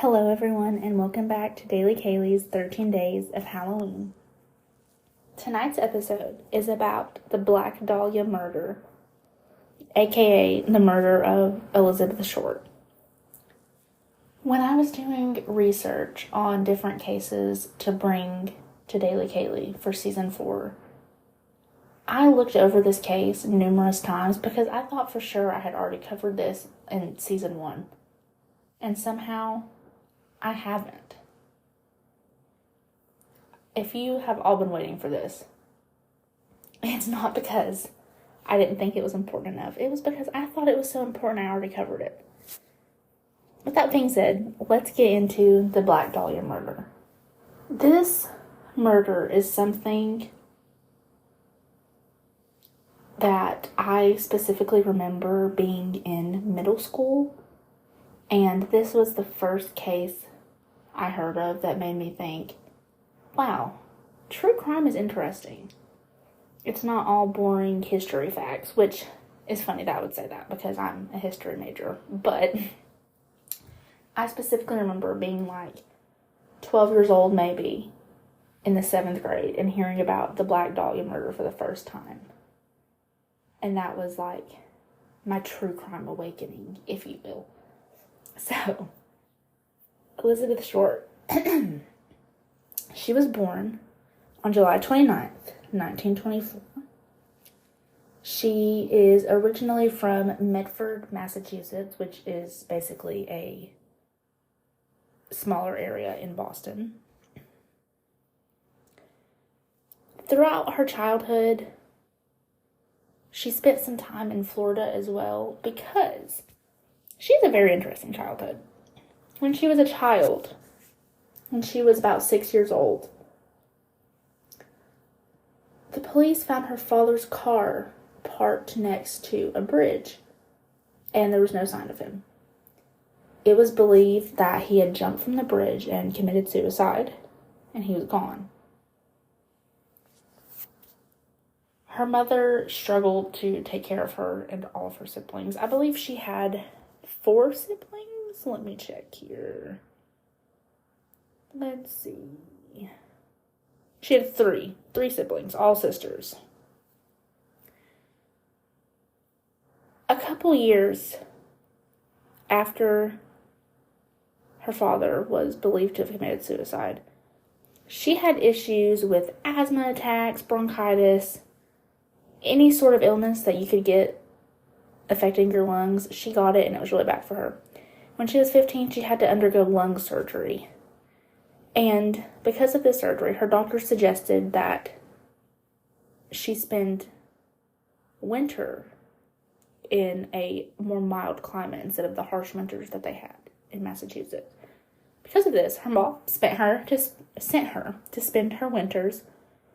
Hello everyone and welcome back to Daily Kaylee's 13 Days of Halloween. Tonight's episode is about the Black Dahlia murder, aka the murder of Elizabeth Short. When I was doing research on different cases to bring to Daily Kaylee for season 4, I looked over this case numerous times because I thought for sure I had already covered this in season 1. And somehow I haven't. If you have all been waiting for this, it's not because I didn't think it was important enough. It was because I thought it was so important I already covered it. With that being said, let's get into the Black Dahlia murder. This murder is something that I specifically remember being in middle school, and this was the first case I heard of that made me think, wow, true crime is interesting. It's not all boring history facts, which is funny that I would say that because I'm a history major, but I specifically remember being like 12 years old maybe in the 7th grade and hearing about the Black Dahlia murder for the first time. And that was like my true crime awakening, if you will. So, Elizabeth Short, she was born on July 29th, 1924. She is originally from Medford, Massachusetts, which is basically a smaller area in Boston. Throughout her childhood, she spent some time in Florida as well because she had a very interesting childhood. When she was a child, when she was about 6 years old, the police found her father's car parked next to a bridge, and there was no sign of him. It was believed that he had jumped from the bridge and committed suicide, and he was gone. Her mother struggled to take care of her and all of her siblings. I believe she had 4 siblings. Let me check here. Let's see. She had 3 siblings, all sisters. A couple years after her father was believed to have committed suicide, she had issues with asthma attacks, bronchitis, any sort of illness that you could get affecting your lungs. She got it and it was really bad for her. When she was 15, she had to undergo lung surgery. And because of this surgery, her doctor suggested that she spend winter in a more mild climate instead of the harsh winters that they had in Massachusetts. Because of this, her mom sent her to spend her winters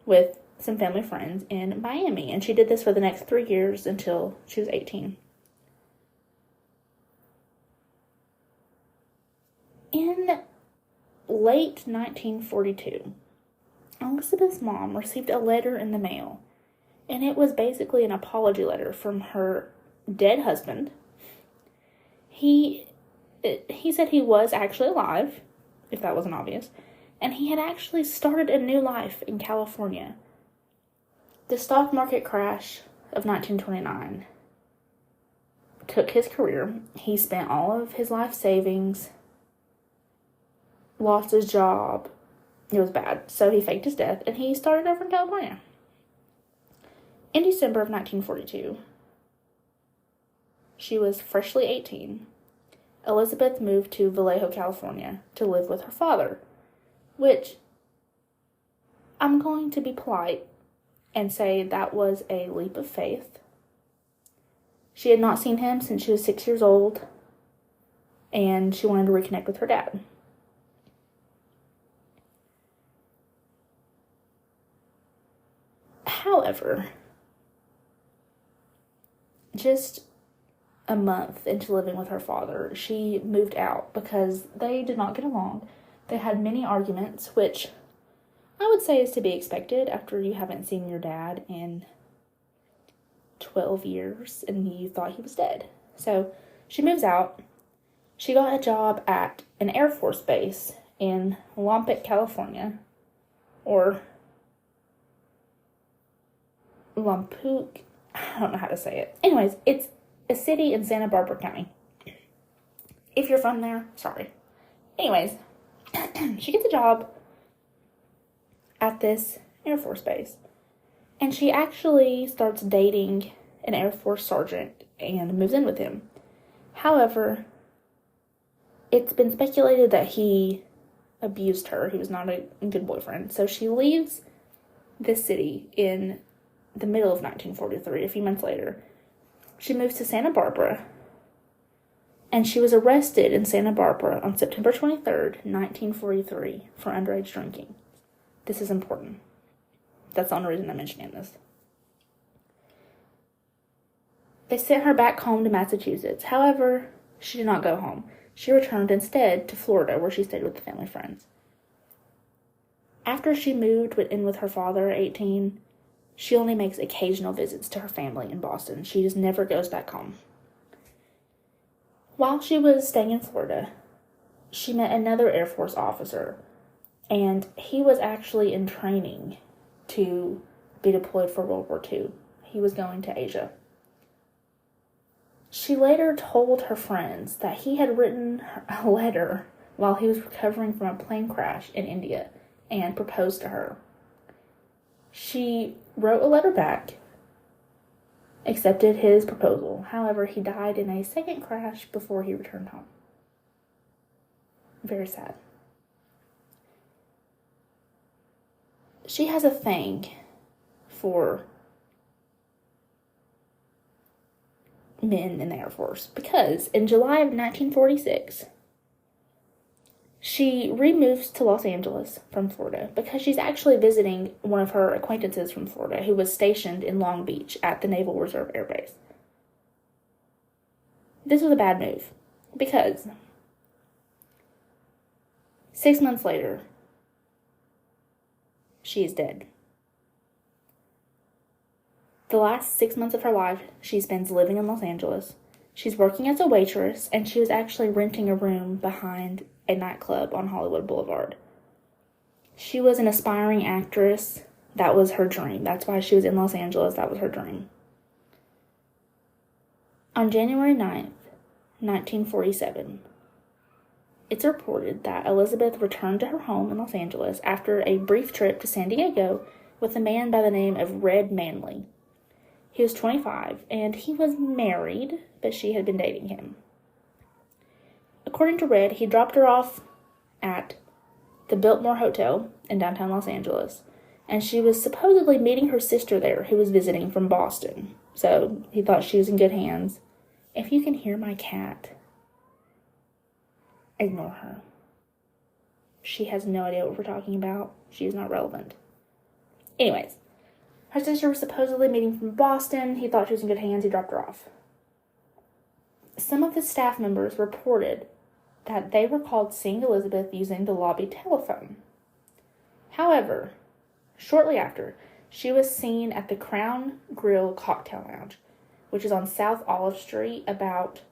with some family friends in Miami. And she did this for the next 3 years until she was 18. In late 1942, Elizabeth's mom received a letter in the mail, and it was basically an apology letter from her dead husband. He said he was actually alive, if that wasn't obvious, and he had actually started a new life in California. The stock market crash of 1929 took his career. He spent all of his life savings, lost his job. It was bad. So he faked his death and he started over in California. In December of 1942, she was freshly 18. Elizabeth moved to Vallejo, California to live with her father, which I'm going to be polite and say that was a leap of faith. She had not seen him since she was 6 years old, and she wanted to reconnect with her dad. However, just a month into living with her father, she moved out because they did not get along. They had many arguments, which I would say is to be expected after you haven't seen your dad in 12 years and you thought he was dead. So she moves out. She got a job at an Air Force base in Lompoc, California, or Lompoc, I don't know how to say it. Anyways, it's a city in Santa Barbara County. If you're from there, sorry. Anyways, she gets a job at this Air Force base. And she actually starts dating an Air Force sergeant and moves in with him. However, it's been speculated that he abused her. He was not a good boyfriend. So she leaves this city in the middle of 1943, a few months later. She moves to Santa Barbara, and she was arrested in Santa Barbara on September 23rd, 1943, for underage drinking. This is important. That's the only reason I'm mentioning this. They sent her back home to Massachusetts. However, she did not go home. She returned instead to Florida, where she stayed with the family friends. After she moved in with her father at 18, she only makes occasional visits to her family in Boston. She just never goes back home. While she was staying in Florida, she met another Air Force officer, and he was actually in training to be deployed for World War II. He was going to Asia. She later told her friends that he had written a letter while he was recovering from a plane crash in India and proposed to her. She wrote a letter back, accepted his proposal. However, he died in a second crash before he returned home. Very sad. She has a thing for men in the Air Force because in July of 1946, she removes to Los Angeles from Florida because she's actually visiting one of her acquaintances from Florida who was stationed in Long Beach at the Naval Reserve Air Base. This was a bad move because 6 months later, she is dead. The last 6 months of her life, she spends living in Los Angeles. She's working as a waitress, and she was actually renting a room behind a nightclub on Hollywood Boulevard. She was an aspiring actress. That was her dream. That's why she was in Los Angeles. That was her dream. On January 9th, 1947, it's reported that Elizabeth returned to her home in Los Angeles after a brief trip to San Diego with a man by the name of Red Manley. He was 25, and he was married, but she had been dating him. According to Red, he dropped her off at the Biltmore Hotel in downtown Los Angeles, and she was supposedly meeting her sister there, who was visiting from Boston. So he thought she was in good hands. If you can hear my cat, ignore her. She has no idea what we're talking about. She is not relevant. Anyways, her sister was supposedly meeting from Boston. He thought she was in good hands. He dropped her off. Some of the staff members reported that they recalled seeing Elizabeth using the lobby telephone. However, shortly after, she was seen at the Crown Grill Cocktail Lounge, which is on South Olive Street, about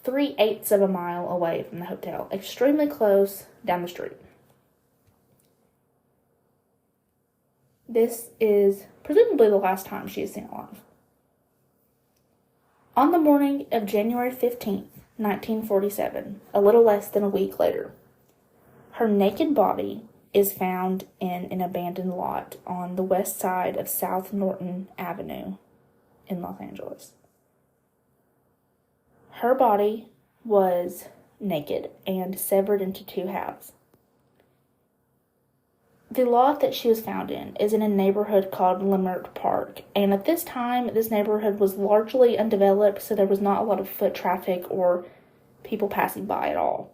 3/8 of a mile away from the hotel, extremely close down the street. This is presumably the last time she is seen alive. On the morning of January 15th, 1947, a little less than a week later, her naked body is found in an abandoned lot on the west side of South Norton Avenue in Los Angeles. Her body was naked and severed into two halves. The lot that she was found in is in a neighborhood called Leimert Park, and at this time, this neighborhood was largely undeveloped, so there was not a lot of foot traffic or people passing by at all.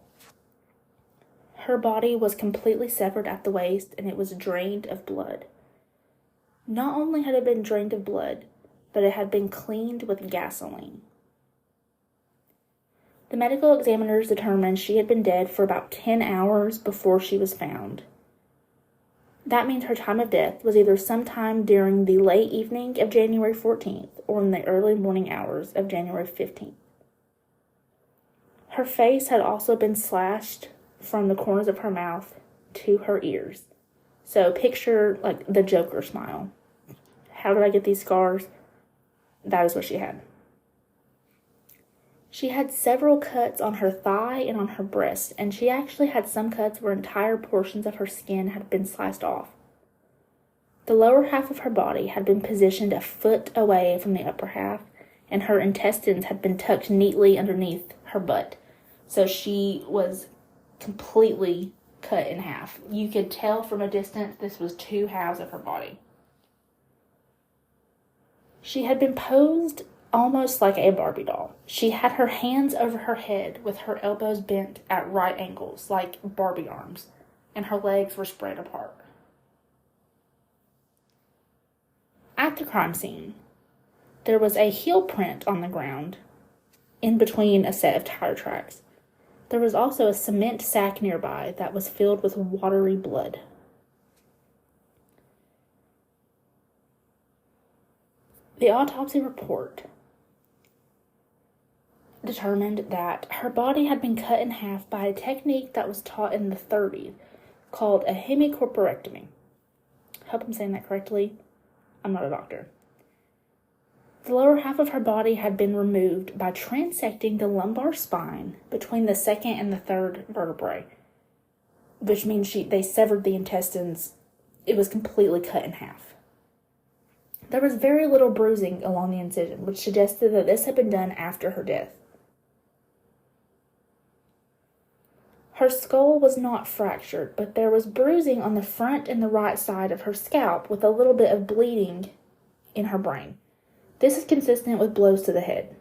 Her body was completely severed at the waist, and it was drained of blood. Not only had it been drained of blood, but it had been cleaned with gasoline. The medical examiners determined she had been dead for about 10 hours before she was found. That means her time of death was either sometime during the late evening of January 14th or in the early morning hours of January 15th. Her face had also been slashed from the corners of her mouth to her ears. So picture like the Joker smile. How did I get these scars? That is what she had. She had several cuts on her thigh and on her breast, and she actually had some cuts where entire portions of her skin had been sliced off. The lower half of her body had been positioned a foot away from the upper half, and her intestines had been tucked neatly underneath her butt. So she was completely cut in half. You could tell from a distance this was two halves of her body. She had been posed almost like a Barbie doll. She had her hands over her head with her elbows bent at right angles, like Barbie arms, and her legs were spread apart. At the crime scene, there was a heel print on the ground in between a set of tire tracks. There was also a cement sack nearby that was filled with watery blood. The autopsy report determined that her body had been cut in half by a technique that was taught in the 30s called a hemicorporectomy. I hope I'm saying that correctly. I'm not a doctor. The lower half of her body had been removed by transecting the lumbar spine between the second and the third vertebrae, which means they severed the intestines. It was completely cut in half. There was very little bruising along the incision, which suggested that this had been done after her death. Her skull was not fractured, but there was bruising on the front and the right side of her scalp with a little bit of bleeding in her brain. This is consistent with blows to the head.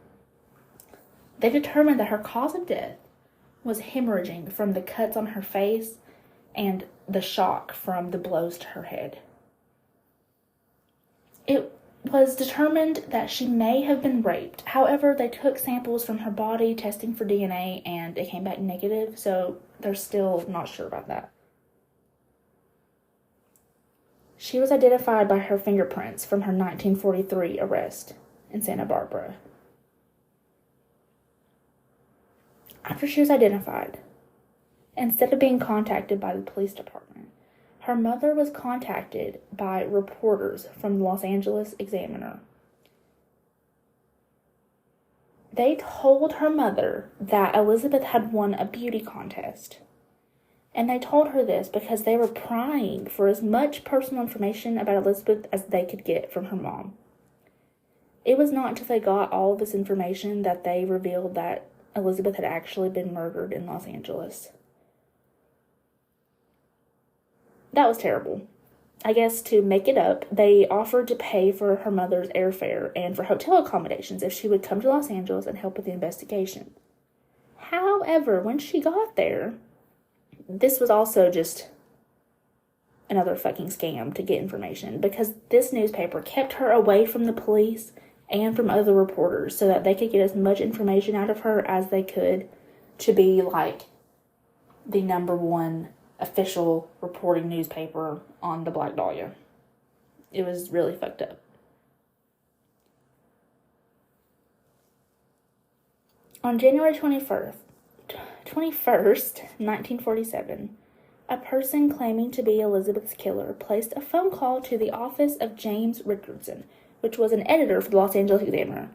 They determined that her cause of death was hemorrhaging from the cuts on her face and the shock from the blows to her head. It was determined that she may have been raped. However, they took samples from her body, testing for DNA, and it came back negative, so they're still not sure about that. She was identified by her fingerprints from her 1943 arrest in Santa Barbara. After she was identified, instead of being contacted by the police department, her mother was contacted by reporters from the Los Angeles Examiner. They told her mother that Elizabeth had won a beauty contest. And they told her this because they were prying for as much personal information about Elizabeth as they could get from her mom. It was not until they got all of this information that they revealed that Elizabeth had actually been murdered in Los Angeles. That was terrible. I guess to make it up, they offered to pay for her mother's airfare and for hotel accommodations if she would come to Los Angeles and help with the investigation. However, when she got there, this was also just another fucking scam to get information, because this newspaper kept her away from the police and from other reporters so that they could get as much information out of her as they could to be like the number one official reporting newspaper on the Black Dahlia. It was really fucked up. On January 21st, 1947, a person claiming to be Elizabeth's killer placed a phone call to the office of James Richardson, which was an editor for the Los Angeles Examiner.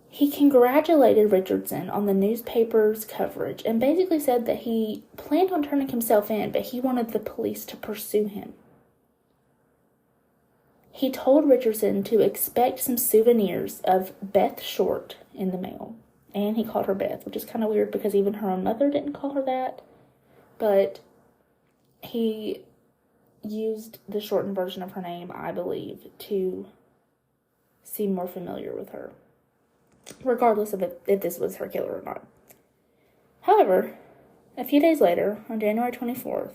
He congratulated Richardson on the newspaper's coverage and basically said that he planned on turning himself in, but he wanted the police to pursue him. He told Richardson to expect some souvenirs of Beth Short in the mail. And he called her Beth, which is kind of weird because even her own mother didn't call her that. But he used the shortened version of her name, I believe, to seem more familiar with her, regardless of if this was her killer or not. However, a few days later, on January 24th,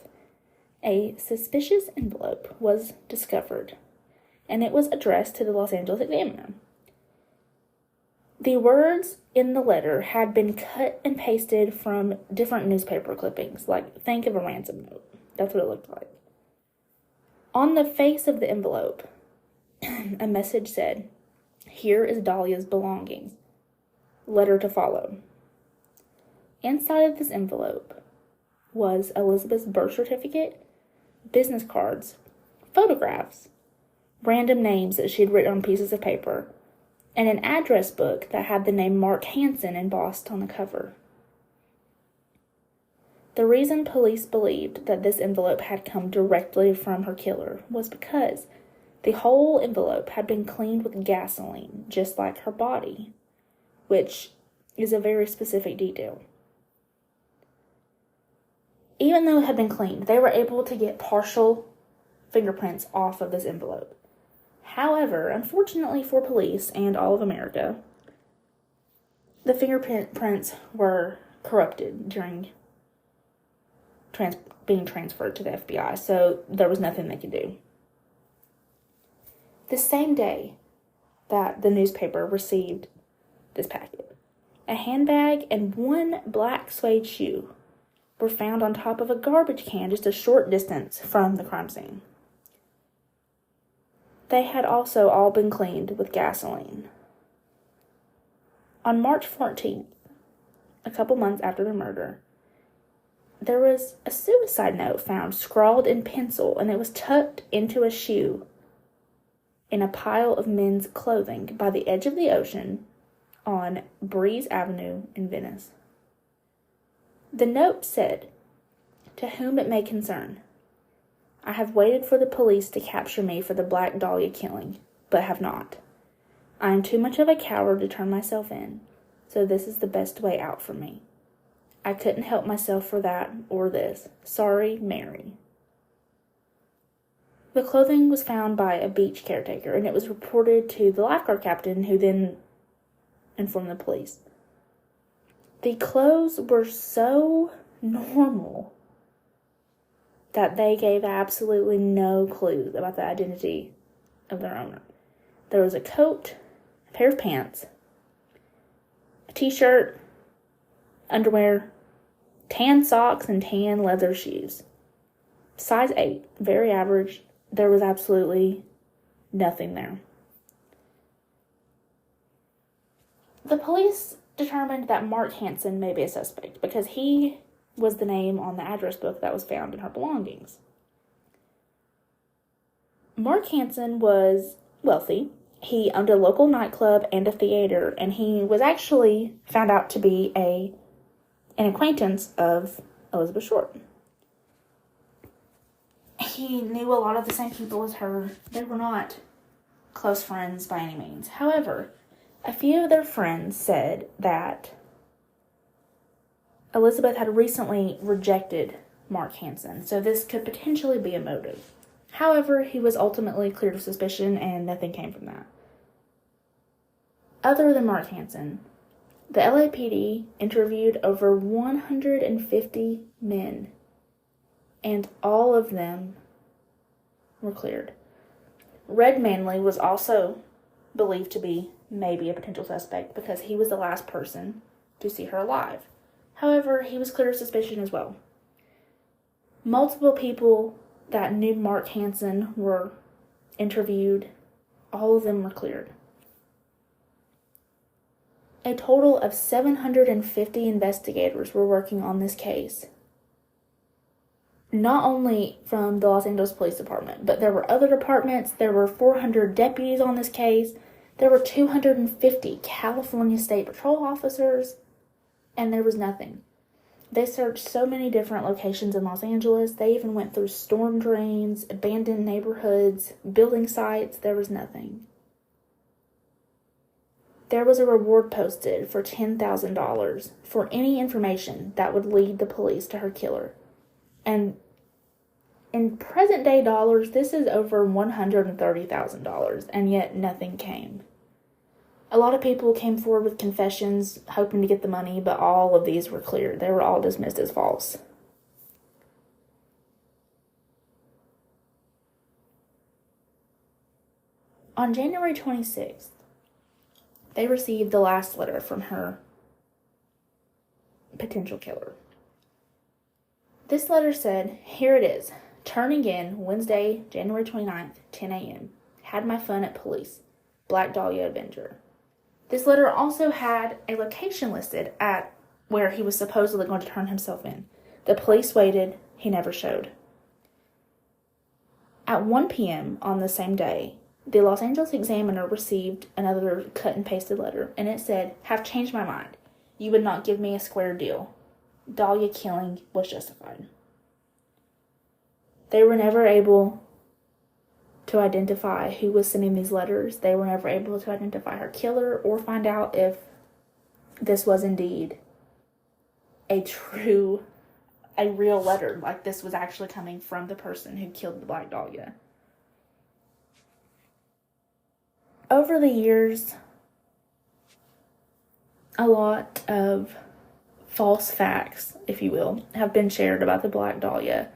a suspicious envelope was discovered, and it was addressed to the Los Angeles Examiner. The words in the letter had been cut and pasted from different newspaper clippings, like, think of a ransom note. That's what it looked like. On the face of the envelope, a message said, "Here is Dahlia's belongings. Letter to follow." Inside of this envelope was Elizabeth's birth certificate, business cards, photographs, random names that she had written on pieces of paper, and an address book that had the name Mark Hansen embossed on the cover. The reason police believed that this envelope had come directly from her killer was because the whole envelope had been cleaned with gasoline, just like her body, which is a very specific detail. Even though it had been cleaned, they were able to get partial fingerprints off of this envelope. However, unfortunately for police and all of America, the fingerprints were corrupted during being transferred to the FBI, so there was nothing they could do. The same day that the newspaper received this packet, a handbag and one black suede shoe were found on top of a garbage can just a short distance from the crime scene. They had also all been cleaned with gasoline. On March 14th, a couple months after the murder, there was a suicide note found scrawled in pencil, and it was tucked into a shoe in a pile of men's clothing by the edge of the ocean on Breeze Avenue in Venice. The note said, "To whom it may concern, I have waited for the police to capture me for the Black Dahlia killing, but have not. I am too much of a coward to turn myself in, so this is the best way out for me. I couldn't help myself for that or this. Sorry, Mary." The clothing was found by a beach caretaker, and it was reported to the lifeguard captain, who then informed the police. The clothes were so normal that they gave absolutely no clues about the identity of their owner. There was a coat, a pair of pants, a t-shirt, underwear, tan socks, and tan leather shoes. Size 8, very average. There was absolutely nothing there. The police determined that Mark Hansen may be a suspect because he was the name on the address book that was found in her belongings. Mark Hansen was wealthy. He owned a local nightclub and a theater, and he was actually found out to be an acquaintance of Elizabeth Short. He knew a lot of the same people as her. They were not close friends by any means. However, a few of their friends said that Elizabeth had recently rejected Mark Hansen, so this could potentially be a motive. However, he was ultimately cleared of suspicion, and nothing came from that. Other than Mark Hansen, the LAPD interviewed over 150 men, and all of them were cleared. Red Manley was also believed to be maybe a potential suspect because he was the last person to see her alive. However, he was cleared of suspicion as well. Multiple people that knew Mark Hansen were interviewed. All of them were cleared. A total of 750 investigators were working on this case. Not only from the Los Angeles Police Department, but there were other departments. There were 400 deputies on this case. There were 250 California State Patrol officers, and there was nothing. They searched so many different locations in Los Angeles. They even went through storm drains, abandoned neighborhoods, building sites. There was nothing. There was a reward posted for $10,000 for any information that would lead the police to her killer. And in present day dollars, this is over $130,000, and yet nothing came. A lot of people came forward with confessions, hoping to get the money, but all of these were cleared. They were all dismissed as false. On January 26th, they received the last letter from her potential killer. This letter said, "Here it is. Turning in Wednesday, January 29th, 10 a.m. Had my fun at police. Black Dahlia Avenger." This letter also had a location listed at where he was supposedly going to turn himself in. The police waited. He never showed. At 1 p.m. on the same day, the Los Angeles Examiner received another cut and pasted letter, and it said, "Have changed my mind. You would not give me a square deal. Dahlia killing was justified." They were never able to identify who was sending these letters. They were never able to identify her killer or find out if this was indeed a real letter, like this was actually coming from the person who killed the Black Dahlia. Over the years, a lot of false facts, if you will, have been shared about the Black Dahlia,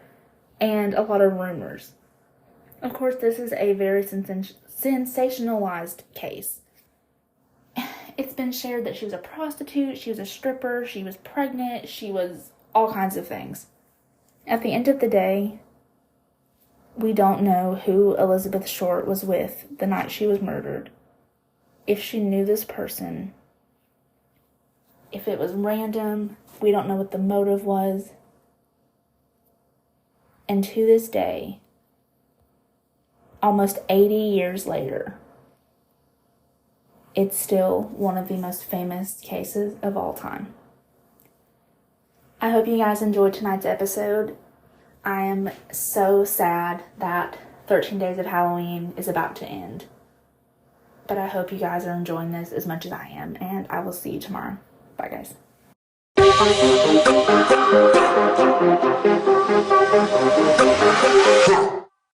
and a lot of rumors. Of course, this is a very sensationalized case. It's been shared that she was a prostitute, she was a stripper, she was pregnant, she was all kinds of things. At the end of the day, we don't know who Elizabeth Short was with the night she was murdered. If she knew this person, if it was random, we don't know what the motive was. And to this day, almost 80 years later, it's still one of the most famous cases of all time. I hope you guys enjoyed tonight's episode. I am so sad that 13 Days of Halloween is about to end. But I hope you guys are enjoying this as much as I am, and I will see you tomorrow. Bye, guys.